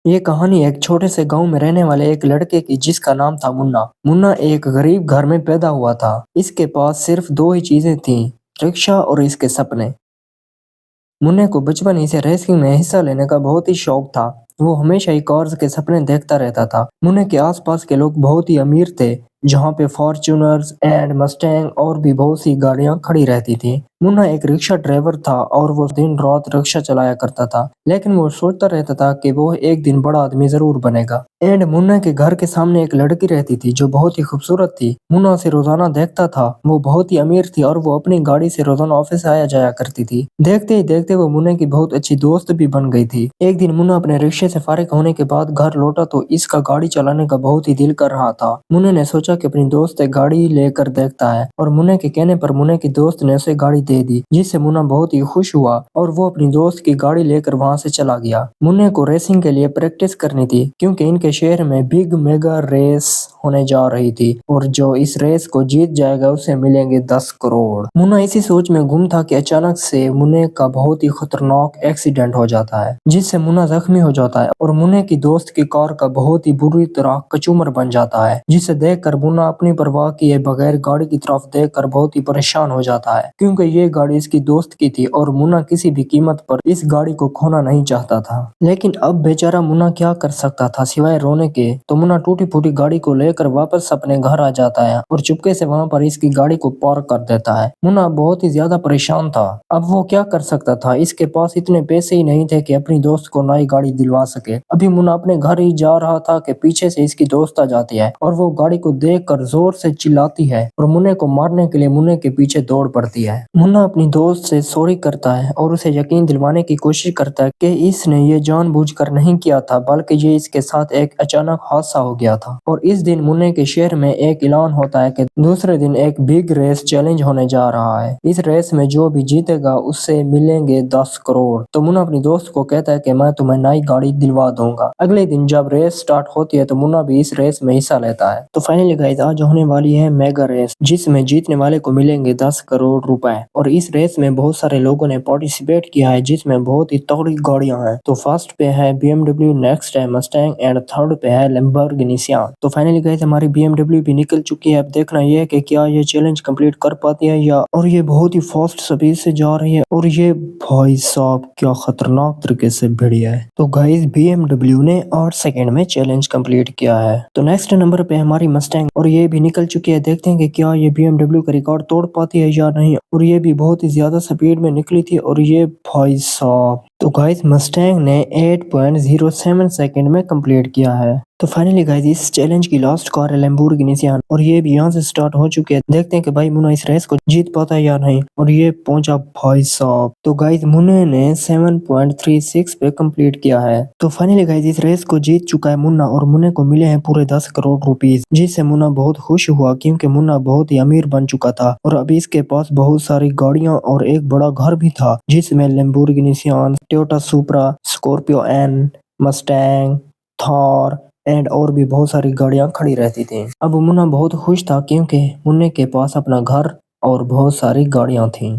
ये कहानी एक छोटे से गांव में रहने वाले एक लड़के की जिसका नाम था मुन्ना। मुन्ना एक गरीब घर में पैदा हुआ था। इसके पास सिर्फ दो ही चीजें थीं, रिक्शा और इसके सपने। मुन्ने को बचपन ही से रेसिंग में हिस्सा लेने का बहुत ही शौक था। वो हमेशा ही कार्स के सपने देखता रहता था। मुन्ने के आसपास के लोग बहुत ही अमीर थे, जहाँ पे फॉर्च्यूनर्स एंड मस्टैंग और भी बहुत सी गाड़ियां खड़ी रहती थी। मुन्ना एक रिक्शा ड्राइवर था और वो दिन रात रिक्शा चलाया करता था, लेकिन वो सोचता रहता था कि वो एक दिन बड़ा आदमी जरूर बनेगा। एंड मुन्ना के घर के सामने एक लड़की रहती थी जो बहुत ही खूबसूरत थी। मुन्ना उसे रोजाना देखता था। वो बहुत ही अमीर थी और वो अपनी गाड़ी से रोजाना ऑफिस आया जाया करती थी। देखते ही देखते वो मुन्ने की बहुत अच्छी दोस्त भी बन गई थी। एक दिन मुन्ना अपने रिक्शे से फारिग होने के बाद घर लौटा तो इसका गाड़ी चलाने का बहुत ही दिल कर रहा था। मुन्ने ने सोचा कि अपनी दोस्त एक गाड़ी लेकर देखता है, और मुन्ने के कहने पर मुन्ने की दोस्त ने उसे गाड़ी दे दी, जिससे मुन्ना बहुत ही खुश हुआ और वो अपनी दोस्त की गाड़ी लेकर वहां से चला गया। मुन्ने को रेसिंग के लिए प्रैक्टिस करनी थी, क्योंकि इनके शहर में बिग मेगा रेस होने जा रही थी और जो इस रेस को जीत जाएगा उसे मिलेंगे 10 करोड़। मुन्ना इसी सोच में गुम था कि अचानक से मुन्ने का बहुत ही खतरनाक एक्सीडेंट हो जाता है, जिससे मुन्ना जख्मी हो जाता है और मुन्ने की दोस्त की कार का बहुत ही बुरी तरह कचूमर बन जाता है, जिसे देखकर मुन्ना अपनी परवाह किए बगैर गाड़ी की तरफ देखकर बहुत ही परेशान हो जाता है, क्योंकि ये गाड़ी इसकी दोस्त की थी और मुन्ना किसी भी कीमत पर इस गाड़ी को खोना नहीं चाहता था। लेकिन अब बेचारा मुन्ना क्या कर सकता था सिवाय रोने के। तो मुन्ना टूटी फूटी गाड़ी को लेकर वापस अपने घर आ जाता है और चुपके से वहां पर इसकी गाड़ी को पार्क कर देता है। मुन्ना बहुत ही ज्यादा परेशान था। अब वो क्या कर सकता था, इसके पास इतने पैसे ही नहीं थे कि अपनी दोस्त को नई गाड़ी दिलवा सके। अभी मुन्ना अपने घर ही जा रहा था कि पीछे से इसकी दोस्त आ जाती है और वो गाड़ी को देखकर जोर से चिल्लाती है और मुन्ने को मारने के लिए मुन्ने के पीछे दौड़ पड़ती है। मुन्ना अपनी दोस्त से सॉरी करता है और उसे यकीन दिलवाने की कोशिश करता है कि इसने ये जानबूझकर नहीं किया था, बल्कि ये इसके साथ एक अचानक हादसा हो गया था। और इस दिन मुन्ने के शहर में एक ऐलान होता है कि दूसरे दिन एक बिग रेस चैलेंज होने जा रहा है। इस रेस में जो भी जीतेगा उससे मिलेंगे 10 करोड़। तो मुन्ना अपनी दोस्त को कहता है कि मैं तुम्हें नई गाड़ी दिलवा दूंगा। अगले दिन जब रेस स्टार्ट होती है तो मुन्ना भी इस रेस में हिस्सा लेता है। तो फाइनली गाइस आज होने वाली है मेगा रेस, जिसमें जीतने वाले को मिलेंगे 10 करोड़ रुपए। और इस रेस में बहुत सारे लोगों ने पार्टिसिपेट किया है, जिसमें बहुत ही तगड़ी गाड़ियां हैं। तो फर्स्ट पे है BMW, नेक्स्ट है मस्टैंग एंड थर्ड पे है लैम्बोर्गिनी सियान। तो फाइनली गाइस हमारी BMW भी निकल चुकी है। अब देखना ये है कि क्या ये चैलेंज कंप्लीट कर पाती है या, और ये बहुत ही फास्ट स्पीड से जा रही है और ये भाई साहब क्या खतरनाक तरीके से बढ़िया है। तो गाइस BMW ने 8 सेकंड में चैलेंज कंप्लीट किया है। तो नेक्स्ट नंबर पे हमारी मस्टैंग, और ये भी निकल चुकी है। देखते हैं कि क्या ये BMW का रिकॉर्ड तोड़ पाती है या नहीं। और ये भी बहुत ही ज्यादा स्पीड में निकली थी और ये भाई साहब, तो गाइस मस्टैंग ने 8.07 सेकंड में कंप्लीट किया है। तो फाइनली गाइस इस चैलेंज की लास्ट कार है लैम्बोर्गिनी सियान, और ये भी यहाँ से स्टार्ट हो चुके हैं। देखते हैं कि भाई मुन्ना इस रेस को जीत पाता है या नहीं। और ये पहुंचा भाई साहब। तो गाइस मुन्ने ने 7.36 पे कंप्लीट किया है। तो फाइनली गाइस इस रेस को जीत चुका है मुन्ना, और मुन्ने को मिले हैं पूरे 10 करोड़ रुपीज, जिससे मुन्ना बहुत खुश हुआ, क्योंकि मुन्ना बहुत ही अमीर बन चुका था और अभी इसके पास बहुत सारी गाड़ियां और एक बड़ा घर भी था, जिसमें Lamborghini Sian, Toyota Supra, Scorpio N, Mustang, Thar and और भी बहुत सारी गाड़ियां खड़ी रहती थी। अब मुन्ना बहुत खुश था, क्योंकि मुन्ने के पास अपना घर और बहुत सारी गाड़ियां थीं।